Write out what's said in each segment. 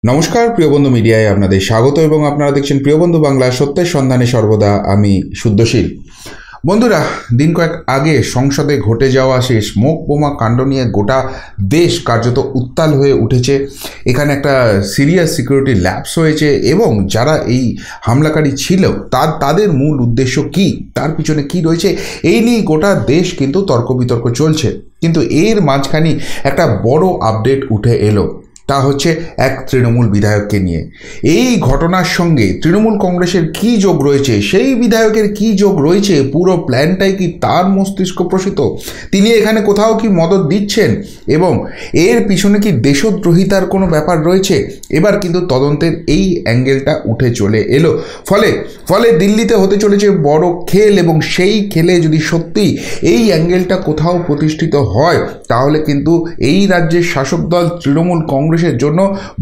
নমস্কার প্রিয় বন্ধু মিডিয়ায় আপনাদের স্বাগত এবং আপনারা দেখছেন প্রিয় বন্ধু বাংলা সত্যের সন্ধানে সর্বদা আমি শুদ্ধশীল। বন্ধুরা, দিন কয়েক আগে সংসদে ঘটে যাওয়া সেই স্মোক বোমা কাণ্ড নিয়ে গোটা দেশ কার্যত উত্তাল হয়ে উঠেছে। এখানে একটা সিরিয়াস সিকিউরিটি ল্যাপস হয়েছে এবং যারা এই হামলাকারী ছিল তাদের মূল উদ্দেশ্য কী, তার পিছনে কি রয়েছে, এই নিয়ে গোটা দেশ কিন্তু তর্ক বিতর্ক চলছে। কিন্তু এর মাঝখানে একটা বড় আপডেট উঠে এলো, তা হচ্ছে এক তৃণমূল বিধায়ককে নিয়ে। এই ঘটনার সঙ্গে তৃণমূল কংগ্রেসের কী যোগ রয়েছে, সেই বিধায়কের কী যোগ রয়েছে, পুরো প্ল্যানটাই কি তার মস্তিষ্ক প্রসূত, তিনি এখানে কোথাও কি মদত দিচ্ছেন এবং এর পিছনে কি দেশদ্রোহিতার কোনো ব্যাপার রয়েছে। এবার কিন্তু তদন্তের এই অ্যাঙ্গেলটা উঠে চলে এলো। ফলে দিল্লিতে হতে চলেছে বড় খেল এবং সেই খেলে যদি সত্যি এই অ্যাঙ্গেলটা কোথাও প্রতিষ্ঠিত হয় তাহলে কিন্তু এই রাজ্যের শাসক দল তৃণমূল কংগ্রেসের জন্য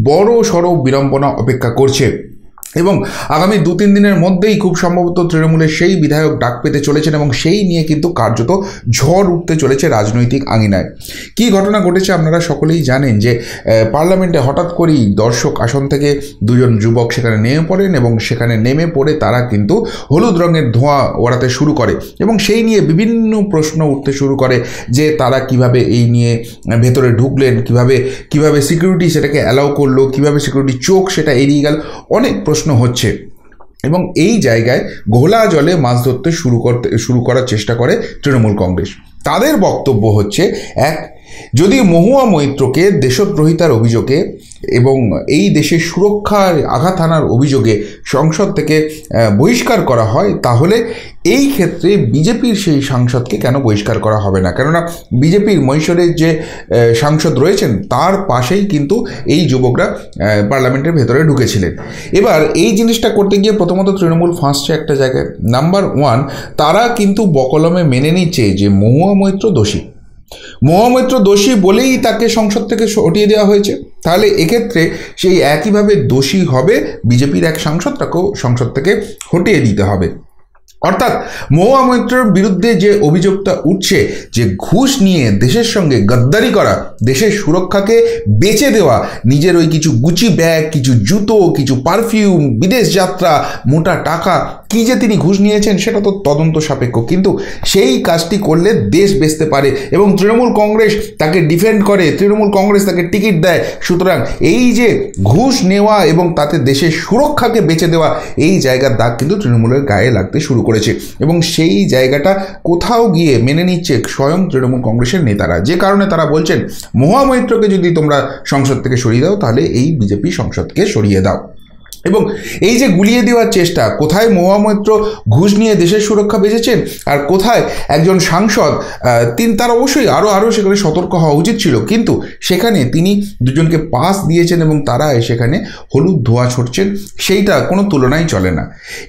বড় সড় বিড়ম্বনা অপেক্ষা করছে এবং আগামী 2-3 দিনের মধ্যেই খুব সম্ভবত তৃণমূলের সেই বিধায়ক ডাক পেতে চলেছেন এবং সেই নিয়ে কিন্তু কার্যত ঝড় উঠতে চলেছে রাজনৈতিক আঙিনায়। কী ঘটনা ঘটেছে আপনারা সকলেই জানেন যে পার্লামেন্টে হঠাৎ করেই দর্শক আসন থেকে দুজন যুবক সেখানে নেমে পড়েন এবং সেখানে নেমে পড়ে তারা কিন্তু হলুদ রঙের ধোঁয়া ওড়াতে শুরু করে এবং সেই নিয়ে বিভিন্ন প্রশ্ন উঠতে শুরু করে যে তারা কিভাবে এই নিয়ে ভেতরে ঢুকলেন, কিভাবে সিকিউরিটি সেটাকে অ্যালাউ করলো, কিভাবে সিকিউরিটি চোখ সেটা এড়িয়ে গেল, অনেক প্রশ্ন হচ্ছে। এবং এই জায়গায় ঘোলা জলে মাছ ধরতে শুরু করার চেষ্টা করে তৃণমূল কংগ্রেস। তাদের বক্তব্য হচ্ছে, যদি মহুয়া মৈত্রকে দেশদ্রোহিতার অভিযোগে এবং এই দেশের সুরক্ষার আঘাত হানার অভিযোগে সংসদ থেকে বহিষ্কার করা হয় তাহলে এই ক্ষেত্রে বিজেপির সেই সাংসদকে কেন বহিষ্কার করা হবে না, কেননা বিজেপির মহীশূরের যে সাংসদ রয়েছেন তার পাশেই কিন্তু এই যুবকরা পার্লামেন্টের ভেতরে ঢুকেছিলেন। এবার এই জিনিসটা করতে গিয়ে প্রথমত তৃণমূল ফাঁসছে একটা জায়গায়। নাম্বার 1, তারা কিন্তু বকলমে মেনে নিচ্ছে যে মহুয়া মৈত্র দোষী বলেই তাকে সংসদ থেকে হটিয়ে দেওয়া হয়েছে। তাহলে এক্ষেত্রে সেই একইভাবে দোষী হবে বিজেপির এক সাংসদ, তাকেও সংসদ থেকে হটিয়ে দিতে হবে। অর্থাৎ মহুয়া মৈত্রের বিরুদ্ধে যে অভিযোগটা উঠছে যে ঘুষ নিয়ে দেশের সঙ্গে গদ্দারি করা, দেশের সুরক্ষাকে বেচে দেওয়া, নিজের ওই কিছু গুচি ব্যাগ, কিছু জুতো, কিছু পারফিউম, বিদেশ যাত্রা, মোটা টাকা, কি যে তিনি ঘুষ নিয়েছেন সেটা তো তদন্ত সাপেক্ষ, কিন্তু সেই কাজটি করলে দেশ বেচতে পারে এবং তৃণমূল কংগ্রেস তাকে ডিফেন্ড করে, তৃণমূল কংগ্রেস তাকে টিকিট দেয়। সুতরাং এই যে ঘুষ নেওয়া এবং তাতে দেশের সুরক্ষাকে বেচে দেওয়া, এই জায়গার দাগ কিন্তু তৃণমূলের গায়ে লাগতে শুরু করেছে এবং সেই জায়গাটা কোথাও গিয়ে মেনে নিচ্ছে স্বয়ং তৃণমূল কংগ্রেসের নেতারা, যে কারণে তারা বলছেন মহুয়া মৈত্রকে যদি তোমরা সংসদ থেকে সরিয়ে দাও তাহলে এই বিজেপি সংসদকে সরিয়ে দাও। এবং এই যে গুলিয়ে দেওয়ার চেষ্টা, কোথায় মহুয়া মৈত্র ঘুষ নিয়ে দেশের সুরক্ষা বেঁচেছেন আর কোথায় একজন সাংসদ, তার অবশ্যই আরও সেখানে সতর্ক হওয়া উচিত ছিল, কিন্তু সেখানে তিনি দুজনকে পাস দিয়েছেন এবং তারা সেখানে হলুদ ধোঁয়া ছড়ছেন, সেইটা কোনো তুলনাই চলে না।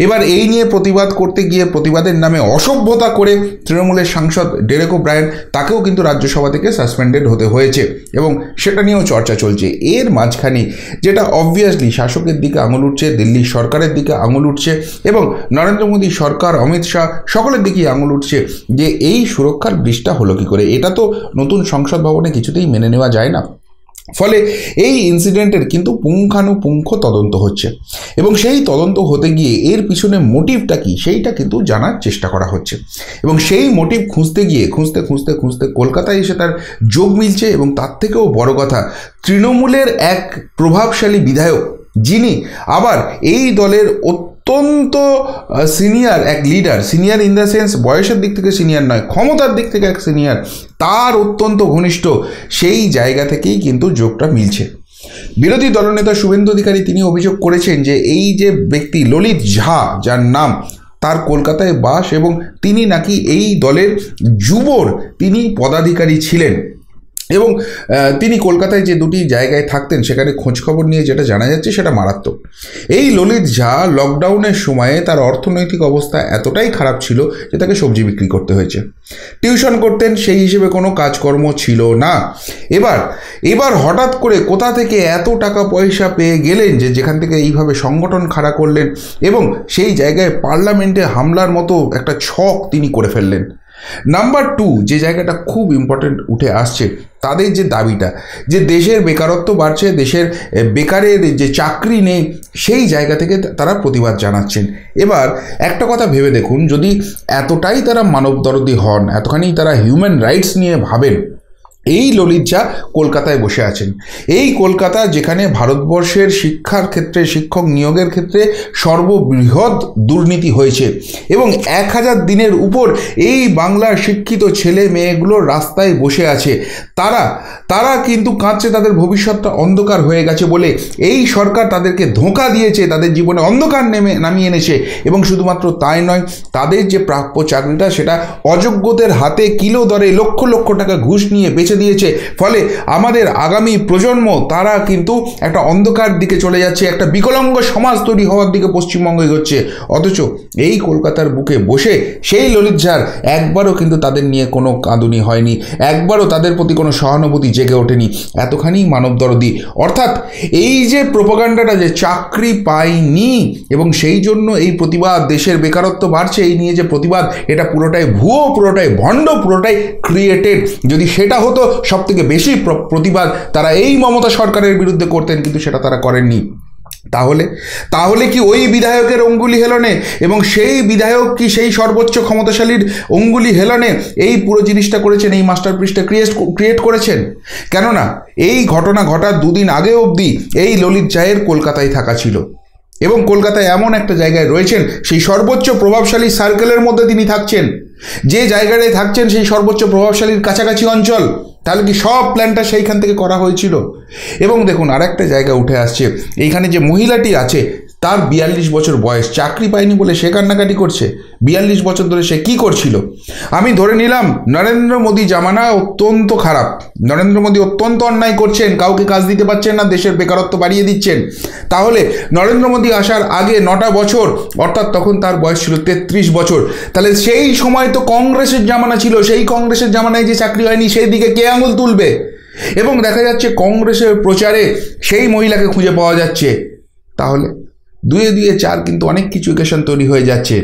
এবার এই নিয়ে প্রতিবাদ করতে গিয়ে প্রতিবাদের নামে অসভ্যতা করে তৃণমূলের সাংসদ ডেরেক ওব্রায়েন, তাকেও কিন্তু রাজ্যসভা থেকে সাসপেন্ডেড হতে হয়েছে এবং সেটা নিয়েও চর্চা চলছে। এর মাঝখানে যেটা অবভিয়াসলি শাসকের দিকে আঙুল উঠছে, দিল্লি সরকারের দিকে আঙুল উঠছে এবং নরেন্দ্র মোদী সরকার, অমিত শাহ, সকলের দিকেই আঙুল উঠছে যে এই সুরক্ষার ব্রিজটা হলো কী করে। এটা তো নতুন সংসদ ভবনে কিছুতেই মেনে নেওয়া যায় না। ফলে এই ইনসিডেন্টের কিন্তু পুঙ্খানুপুঙ্খ তদন্ত হচ্ছে এবং সেই তদন্ত হতে গিয়ে এর পিছনে মোটিভটা কি সেইটা কিন্তু জানার চেষ্টা করা হচ্ছে এবং সেই মোটিভ খুঁজতে কলকাতায় এসে তার যোগ মিলছে। এবং তার থেকেও বড় কথা, তৃণমূলের এক প্রভাবশালী বিধায়ক, যিনি আবার এই দলের অত্যন্ত সিনিয়র এক leader, senior in the sense বয়সের দিক থেকে সিনিয়র নয়, ক্ষমতার দিক থেকে এক সিনিয়র, তার অত্যন্ত ঘনিষ্ঠ, সেই জায়গা থেকেই কিন্তু যোগটা মিলছে। বিরোধী দলনেতা শুভেন্দু অধিকারী তিনি অভিযোগ করেছেন যে এই যে ব্যক্তি ললিত ঝা, যার নাম, তার কলকাতায় বাস এবং তিনি নাকি এই দলের যুবর তিনি পদাধিকারী ছিলেন এবং তিনি কলকাতায় যে দুটি জায়গায় থাকতেন সেখানে খোঁজখবর নিয়ে যেটা জানা যাচ্ছে সেটা মারাত্মক। এই ললিত ঝা লকডাউনের সময়ে তার অর্থনৈতিক অবস্থা এতটাই খারাপ ছিল যে তাকে সবজি বিক্রি করতে হয়েছে। টিউশন করতেন, সেই হিসেবে কোনো কাজকর্ম ছিল না। এবার হঠাৎ করে কোথা থেকে এত টাকা পয়সা পেয়ে গেলেন যে যেখান থেকে এইভাবে সংগঠন খাড়া করলেন এবং সেই জায়গায় পার্লামেন্টে হামলার মতো একটা ছক তিনি করে ফেললেন। নাম্বার 2 যে জায়গাটা খুব ইম্পর্টেন্ট উঠে আসছে, তাদের যে দাবিটা যে দেশের বেকারত্ব বাড়ছে, দেশের বেকারের যে চাকরি নেই, সেই জায়গা থেকে তারা প্রতিবাদ জানাচ্ছেন। এবার একটা কথা ভেবে দেখুন, যদি এতটাই তারা মানবদরদী হন, এতখানি তারা হিউম্যান রাইটস নিয়ে ভাবেন, এই ললিত ঝা কলকাতায় বসে আছেন। এই কলকাতা যেখানে ভারতবর্ষের শিক্ষার ক্ষেত্রে, শিক্ষক নিয়োগের ক্ষেত্রে সর্ববৃহৎ দুর্নীতি হয়েছে এবং 1000 দিনের উপর এই বাংলার শিক্ষিত ছেলে মেয়েগুলো রাস্তায় বসে আছে। তারা কিন্তু কাঁদছে, তাদের ভবিষ্যৎটা অন্ধকার হয়ে গেছে বলে এই সরকার তাদেরকে ধোঁকা দিয়েছে, তাদের জীবনে অন্ধকার নামিয়ে এনেছে। এবং শুধুমাত্র তাই নয়, তাদের যে প্রাপ্য চাকরিটা সেটা অযোগ্যদের হাতে কিলো দরে লক্ষ লক্ষ টাকা ঘুষ নিয়ে বেঁচে দিয়েছে। ফলে আমাদের আগামী প্রজন্ম তারা কিন্তু একটা অন্ধকার দিকে চলে যাচ্ছে, একটা বিকলাঙ্গ সমাজ তৈরি হওয়ার দিকে পশ্চিমবঙ্গ এগোচ্ছে। অথচ এই কলকাতার বুকে বসে সেই ললিত ঝার একবারও কিন্তু তাদের নিয়ে কোনো কাঁদুনি হয়নি, একবারও তাদের প্রতি কোনো সহানুভূতি জেগে ওঠেনি। এতখানি মানবদরদী। অর্থাৎ এই যে প্রোপাগান্ডাটা যে চাকরি পায়নি এবং সেই জন্য এই প্রতিবাদ, দেশের বেকারত্ব বাড়ছে এই নিয়ে যে প্রতিবাদ, এটা পুরোটাই ভুয়ো, পুরোটাই ভণ্ড, পুরোটাই ক্রিয়েটেড। যদি সেটা হতো সবথেকে বেশি প্রতিবাদ তারা এই মমতা সরকারের বিরুদ্ধে করতেন, কিন্তু সেটা তারা করেননি। তাহলে কি ওই বিধায়কের অঙ্গুলি হেলনে এবং সেই বিধায়ক কি সেই সর্বোচ্চ ক্ষমতাশালীর অঙ্গুলি হেলনে এই পুরো জিনিসটা করেছেন, এই মাস্টারপিসটা ক্রিয়েট করেছেন? কেননা এই ঘটনা ঘটার 2 দিন আগে অবধি এই ললিত ঝায়ের কলকাতায় থাকা ছিল এবং কলকাতায় এমন একটা জায়গায় রয়েছেন, সেই সর্বোচ্চ প্রভাবশালী সার্কেলের মধ্যে তিনি থাকছেন। যে জায়গাটায় থাকছেন সেই সর্বোচ্চ প্রভাবশালীর কাছাকাছি অঞ্চল, তাহলে কি সব প্ল্যানটা সেইখান থেকে করা হয়েছিল? এবং দেখুন আরেকটা জায়গা উঠে আসছে, এইখানে যে মহিলাটি আছে তার 42 বছর বয়স, চাকরি পায়নি বলে সে কান্নাকাটি করছে। 42 বছর ধরে সে কি করছিল? আমি ধরে নিলাম নরেন্দ্র মোদী জামানা অত্যন্ত খারাপ, নরেন্দ্র মোদী অত্যন্ত অন্যায় করছেন, কাউকে কাজ দিতে পারছেন না, দেশের বেকারত্ব বাড়িয়ে দিচ্ছেন। তাহলে নরেন্দ্র মোদী আসার আগে 9টা বছর, অর্থাৎ তখন তার বয়স ছিল 33 বছর। তাহলে সেই সময় তো কংগ্রেসের জামানা ছিল, সেই কংগ্রেসের জামানায় যে চাকরি হয়নি সেই দিকে কে আঙুল তুলবে? এবং দেখা যাচ্ছে কংগ্রেসের প্রচারে সেই মহিলাকে খুঁজে পাওয়া যাচ্ছে। তাহলে 2 2 4 কিন্তু অনেক কিছু ইকুয়েশন তৈরি হয়ে যাচ্ছে।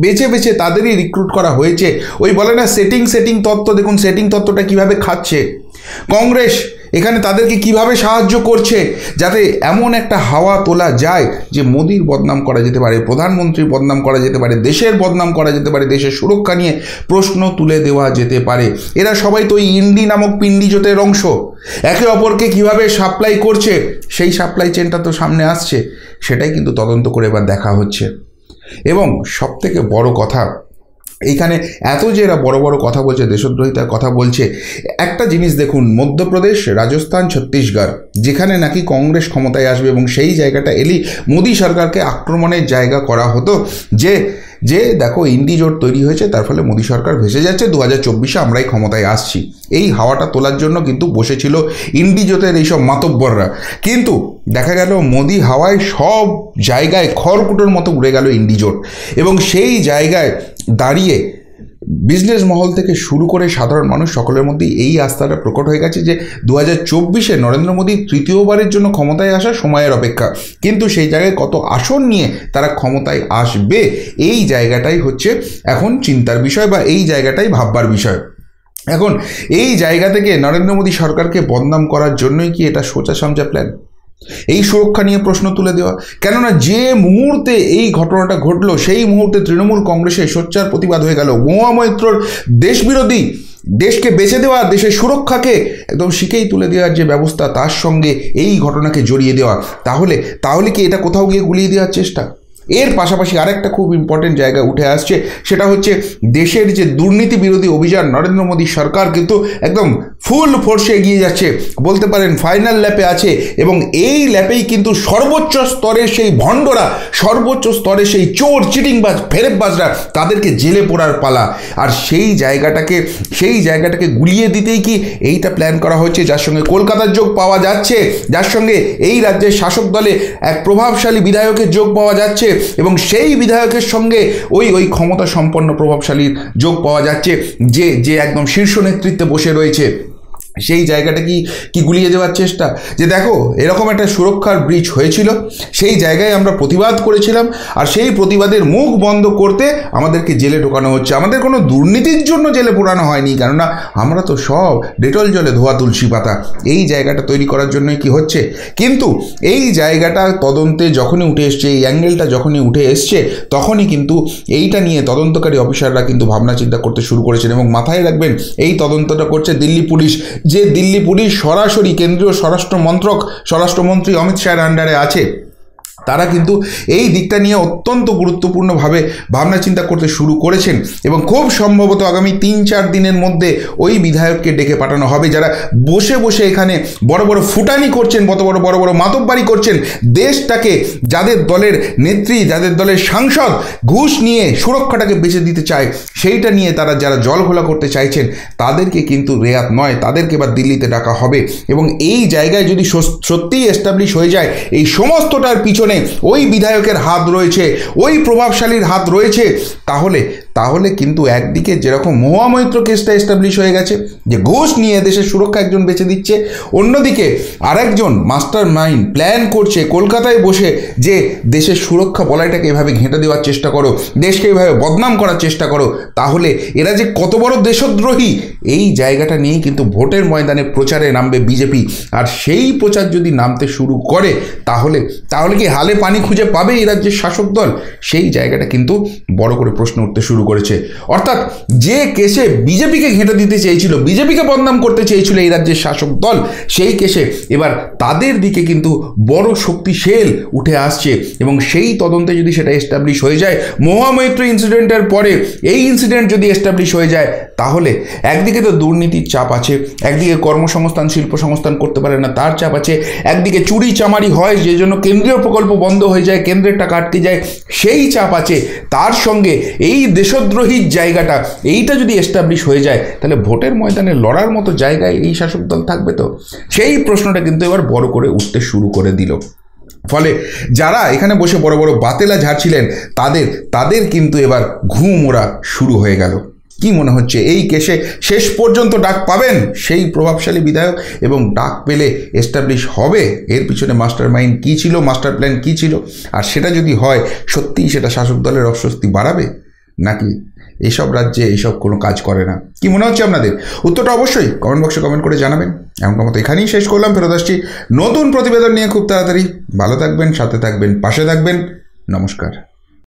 বেছে বেছে তাদেরই রিক্রুট করা হয়েছে। ওই বলে না সেটিং তত্ত্ব, দেখুন সেটিং তত্ত্বটা কিভাবে খাচ্ছে কংগ্রেস, এখানে তাদেরকে কিভাবে সাহায্য করছে যাতে এমন একটা হাওয়া তোলা যায় যে মোদির বদনাম করা যেতে পারে, প্রধানমন্ত্রীর বদনাম করা যেতে পারে, দেশের বদনাম করা যেতে পারে, দেশের সুরক্ষা নিয়ে প্রশ্ন তুলে দেওয়া যেতে পারে। এরা সবাই তো ওই ইন্ডি নামক পিন্ডি জোটের অংশ। একে অপরকে কিভাবে সাপ্লাই করছে সেই সাপ্লাই চেনটা তো সামনে আসছে, সেটাই কিন্তু তদন্ত করে এবার দেখা হচ্ছে। এবং সবথেকে বড় কথা, এইখানে এত যে এরা বড় বড় কথা বলছে, দেশদ্রোহিতার কথা বলছে, একটা জিনিস দেখুন, মধ্যপ্রদেশ, রাজস্থান, ছত্তিশগড় যেখানে নাকি কংগ্রেস ক্ষমতায় আসবে এবং সেই জায়গাটা এলেই মোদী সরকারকে আক্রমণের জায়গা করা হতো যে দেখো ইন্ডি জোট তৈরি হয়েছে, তার ফলে মোদী সরকার ভেসে যাচ্ছে, 2024-এ আমরাই ক্ষমতায় আসছি। এই হাওয়াটা তোলার জন্য কিন্তু বসেছিল ইন্ডি জোটের এইসব মাতব্বররা। কিন্তু দেখা গেল মোদী হাওয়ায় সব জায়গায় খড়কুটোর মতো উড়ে গেল ইন্ডি জোট এবং সেই জায়গায় দাঁড়িয়ে বিজনেস মহল থেকে শুরু করে সাধারণ মানুষ সকলের মধ্যেই এই আস্থাটা প্রকট হয়ে গেছে যে 2024-এ নরেন্দ্র মোদী তৃতীয়বারের জন্য ক্ষমতায় আসার সময়ের অপেক্ষা। কিন্তু সেই জায়গায় কত আসন নিয়ে তারা ক্ষমতায় আসবে, এই জায়গাটাই হচ্ছে এখন চিন্তার বিষয় বা এই জায়গাটাই ভাববার বিষয়। এখন এই জায়গা থেকে নরেন্দ্র মোদী সরকারকে বদনাম করার জন্যই কি এটা সোজা সামজা প্ল্যান? এই সুরক্ষা নিয়ে প্রশ্ন তুলে দেওয়া, কেননা যে মুহূর্তে এই ঘটনাটা ঘটলো সেই মুহূর্তে তৃণমূল কংগ্রেসের সোচ্চার প্রতিবাদ হয়ে গেল। মহুয়া মৈত্রর দেশবিরোধী, দেশকে বেঁচে দেওয়া, দেশের সুরক্ষাকে একদম শিখেই তুলে দেওয়ার যে ব্যবস্থা, তার সঙ্গে এই ঘটনাকে জড়িয়ে দেওয়া, তাহলে কি এটা কোথাও গিয়ে গুলিয়ে দেওয়ার চেষ্টা? এর পাশাপাশি আরেকটা খুব ইম্পর্টেন্ট জায়গা উঠে আসছে, সেটা হচ্ছে দেশের যে দুর্নীতি বিরোধী অভিযান, নরেন্দ্র মোদী সরকার কিন্তু একদম ফুল ফোর্সে এগিয়ে যাচ্ছে, বলতে পারেন ফাইনাল ল্যাপে আছে। এবং এই ল্যাপেই কিন্তু সর্বোচ্চ স্তরের সেই ভণ্ডরা, সর্বোচ্চ স্তরে সেই চোর চিটিংবাজ ফেরেববাজরা, তাদেরকে জেলে পোড়ার পালা। আর সেই জায়গাটাকে গুলিয়ে দিতেই কি এইটা প্ল্যান করা হচ্ছে, যার সঙ্গে কলকাতার যোগ পাওয়া যাচ্ছে, যার সঙ্গে এই রাজ্যের শাসক দলে এক প্রভাবশালী বিধায়কের যোগ পাওয়া যাচ্ছে এবং সেই বিধায়কের সঙ্গে ওই ক্ষমতা সম্পন্ন প্রভাবশালীর যোগ পাওয়া যাচ্ছে যে একদম শীর্ষ নেতৃত্বে বসে রয়েছে। সেই জায়গাটা কি গুলিয়ে দেওয়ার চেষ্টা, যে দেখো এরকম একটা সুরক্ষার ব্রিচ হয়েছিল, সেই জায়গায় আমরা প্রতিবাদ করেছিলাম, আর সেই প্রতিবাদের মুখ বন্ধ করতে আমাদেরকে জেলে ঢোকানো হচ্ছে। আমাদের কোনো দুর্নীতির জন্য জেলে পোড়ানো হয়নি, কেননা আমরা তো সব ডেটল জলে ধোয়া তুলসী পাতা। এই জায়গাটা তৈরি করার জন্যই কি হচ্ছে। কিন্তু এই জায়গাটা তদন্তে যখনই উঠে এসছে, এই অ্যাঙ্গেলটা যখনই উঠে এসছে, তখনই কিন্তু এইটা নিয়ে তদন্তকারী অফিসাররা কিন্তু ভাবনা চিন্তা করতে শুরু করেছেন। এবং মাথায় রাখবেন, এই তদন্তটা করছে দিল্লি পুলিশ, যে দিল্লি পুলিশ সরাসরি কেন্দ্রীয় স্বরাষ্ট্রমন্ত্রী অমিত শাহের আন্ডারে আছে। তারা কিন্তু এই দিকটা নিয়ে অত্যন্ত গুরুত্বপূর্ণভাবে ভাবনা চিন্তা করতে শুরু করেছেন, এবং খুব সম্ভবত আগামী 3-4 দিনের মধ্যে ওই বিধায়ককে ডেকে পাঠানো হবে, যারা বসে বসে এখানে বড় বড় ফুটানি করছেন, বড় বড় মাতব্বারি করছেন, দেশটাকে, যাদের দলের নেত্রী, যাদের দলের সাংসদ ঘুষ নিয়ে সুরক্ষাটাকে বেঁচে দিতে চায়, সেইটা নিয়ে তারা যারা জল ঘোলা করতে চাইছেন, তাদেরকে কিন্তু রেয়াত নয়, তাদেরকে এবার দিল্লিতে ডাকা হবে। এবং এই জায়গায় যদি সত্যিই এস্টাবলিশ হয়ে যায় এই সমস্তটার পিছনে ওই বিধায়কের হাত রয়েছে, ওই প্রভাবশালীর হাত রয়েছে, তাহলে কিন্তু একদিকে যেরকম মহুয়া মৈত্র কেসটা এস্টাবলিশ হয়ে গেছে যে ঘুষ নিয়ে দেশের সুরক্ষা একজন বেঁচে দিচ্ছে, অন্যদিকে আরেকজন মাস্টার মাইন্ড প্ল্যান করছে কলকাতায় বসে যে দেশের সুরক্ষা বলয়টাকে এভাবে ঘেঁটে দেওয়ার চেষ্টা করো, দেশকে এভাবে বদনাম করার চেষ্টা করো, তাহলে এরা যে কত বড় দেশদ্রোহী, এই জায়গাটা নিয়েই কিন্তু ভোটের ময়দানে প্রচারে নামবে বিজেপি। আর সেই প্রচার যদি নামতে শুরু করে, তাহলে কি হালে পানি খুঁজে পাবে এই রাজ্যের শাসক দল? সেই জায়গাটা কিন্তু বড় করে প্রশ্ন উঠতে শুরু করেছে। অর্থাৎ যে কেসে বিজেপিকে ঘেঁটে দিতে চেয়েছিল, বিজেপিকে বদনাম করতে চেয়েছিল এই রাজ্যের শাসক দল, সেই কেসে এবার তাদের দিকে কিন্তু বড় শক্তিশালী উঠে আসছে। এবং সেই তদন্তে যদি সেটা এস্টাবলিশ হয়ে যায়, মহুয়া মৈত্র ইনসিডেন্টের পরে এই ইনসিডেন্ট যদি এস্টাবলিশ হয়ে যায়, তাহলে একদিকে তো দুর্নীতির চাপ আছে, একদিকে কর্মসংস্থান শিল্প সংস্থান করতে পারে না তার চাপ আছে, একদিকে চুরি চামারি হয় যে জন্য কেন্দ্রীয় প্রকল্প বন্ধ হয়ে যায়, কেন্দ্রের টাকা আটকে যায়, সেই চাপ আছে। তার সঙ্গে এই দেশদ্রোহীর জায়গাটা, এইটা যদি এস্টাবলিশ হয়ে যায়, তাহলে ভোটের ময়দানে লড়ার মতো জায়গায় এই শাসক দল থাকবে তো? সেই প্রশ্নটা কিন্তু এবার বড় করে উঠতে শুরু করে দিল। ফলে যারা এখানে বসে বড় বড় বাতেলা ঝাড়ছিলেন, তাদের কিন্তু এবার ঘুম ওরা শুরু হয়ে গেল। কি মনে হচ্ছে এই কেসে শেষ পর্যন্ত ডাক পাবেন সেই প্রভাবশালী বিধায়ক? এবং ডাক পেলে এস্টাবলিশ হবে এর পিছনে মাস্টার মাইন্ড কী ছিল, মাস্টার প্ল্যান কী ছিল? আর সেটা যদি হয়, সত্যিই সেটা শাসক দলের অস্বস্তি বাড়াবে, নাকি এসব রাজ্যে এইসব কোনো কাজ করে না? কি মনে হচ্ছে আপনাদের? উত্তরটা অবশ্যই কমেন্ট বক্সে কমেন্ট করে জানাবেন। এমনকার মতো এখানেই শেষ করলাম, ফেরত আসছি নতুন প্রতিবেদন নিয়ে খুব তাড়াতাড়ি। ভালো থাকবেন, সাথে থাকবেন, পাশে থাকবেন। নমস্কার।